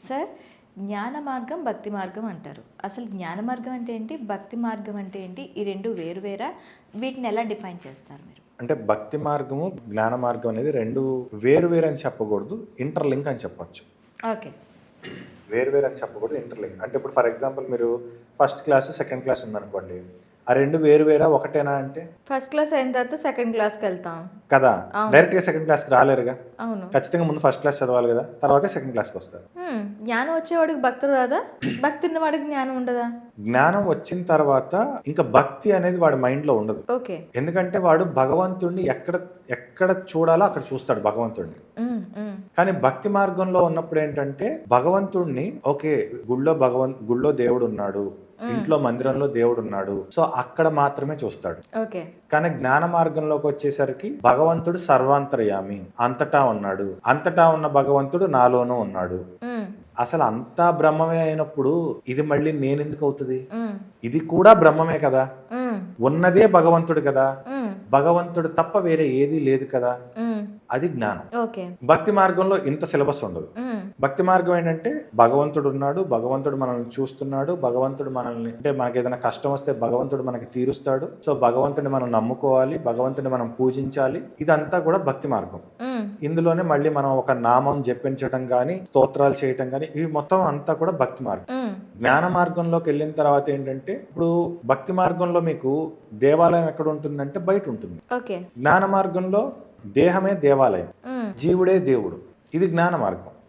Sir, జ్ఞాన మార్గం, భక్తి మార్గం అంటారు. అసలు జ్ఞాన మార్గం అంటే ఏంటి? భక్తి మార్గం అంటే ఏంటి? ఈ రెండు వేరువేరా? వీటిని ఎలా డిఫైన్ చేస్తారు మీరు? అంటే భక్తి మార్గము, జ్ఞాన మార్గం అనేది రెండు వేరు వేరు అని చెప్పకూడదు, ఇంటర్లింక్ అని చెప్పొచ్చు. ఓకే. వేరు వేరు అని చెప్పకూడదు, ఇంటర్లింక్. అంటే ఇప్పుడు ఫర్ ఎగ్జాంపుల్ మీరు ఫస్ట్ క్లాస్, సెకండ్ క్లాస్ ఉందనుకోండి, ఆ రెండు వేరు వేరా ఒకటేనా అంటే? ఫస్ట్ క్లాస్ అయిన తర్వాత సెకండ్ క్లాస్కి వెళ్తాం కదా, అవును. డైరెక్ట్గా సెకండ్ క్లాస్కి రాలేరుగా. అవును. ఖచ్చితంగా ముందు ఫస్ట్ క్లాస్ చదవాలి కదా, తర్వాతే సెకండ్ క్లాస్కి వస్తారు. జ్ఞానం వచ్చేవాడికి భక్తుడు రాదా? భక్తి ఉన్నవాడికి జ్ఞానం ఉండదా? జ్ఞానం వచ్చిన తర్వాత ఇంకా భక్తి అనేది వాడి మైండ్లో ఉండదు. ఓకే. ఎందుకంటే వాడు భగవంతుడిని ఎక్కడ ఎక్కడ చూడాలో అక్కడ చూస్తాడు భగవంతుడిని. కానీ భక్తి మార్గంలో ఉన్నప్పుడు ఏంటంటే భగవంతుడిని, ఓకే గుళ్ళో దేవుడు ఉన్నాడు, ఇంట్లో మందిరంలో దేవుడు ఉన్నాడు, సో అక్కడ మాత్రమే చూస్తాడు. ఓకే. కానీ జ్ఞాన మార్గంలోకి వచ్చేసరికి భగవంతుడు సర్వాంతర్యామి, అంతటా ఉన్నాడు, అంతటా ఉన్న భగవంతుడు నాలోనూ ఉన్నాడు. అసలు అంతా బ్రహ్మమే అయినప్పుడు ఇది మళ్ళీ నేనెందుకు అవుతుంది? ఇది కూడా బ్రహ్మమే కదా, ఉన్నదే భగవంతుడు కదా, భగవంతుడు తప్ప వేరే ఏదీ లేదు కదా, అది జ్ఞానం. ఓకే. భక్తి మార్గంలో ఇంత సిలబస్ ఉండదు. భక్తి మార్గం ఏంటంటే భగవంతుడు ఉన్నాడు, భగవంతుడు మనల్ని చూస్తున్నాడు, భగవంతుడు మనల్ని, అంటే మనకి ఏదైనా కష్టం వస్తే భగవంతుడు మనకి తీరుస్తాడు, సో భగవంతుడిని మనం నమ్ముకోవాలి, భగవంతుడిని మనం పూజించాలి. ఇదంతా కూడా భక్తి మార్గం. ఇందులోనే మళ్ళీ మనం ఒక నామం జపించడం గాని, స్తోత్రాలు చేయటం గాని, ఇవి మొత్తం అంతా కూడా భక్తి మార్గం. జ్ఞాన మార్గంలోకి వెళ్ళిన తర్వాత ఏంటంటే, ఇప్పుడు భక్తి మార్గంలో మీకు దేవాలయం ఎక్కడ ఉంటుందంటే బయట ఉంటుంది. ఓకే. జ్ఞాన మార్గంలో దేహమే దేవాలయం, జీవుడే దేవుడు. ఇది జ్ఞాన మార్గం.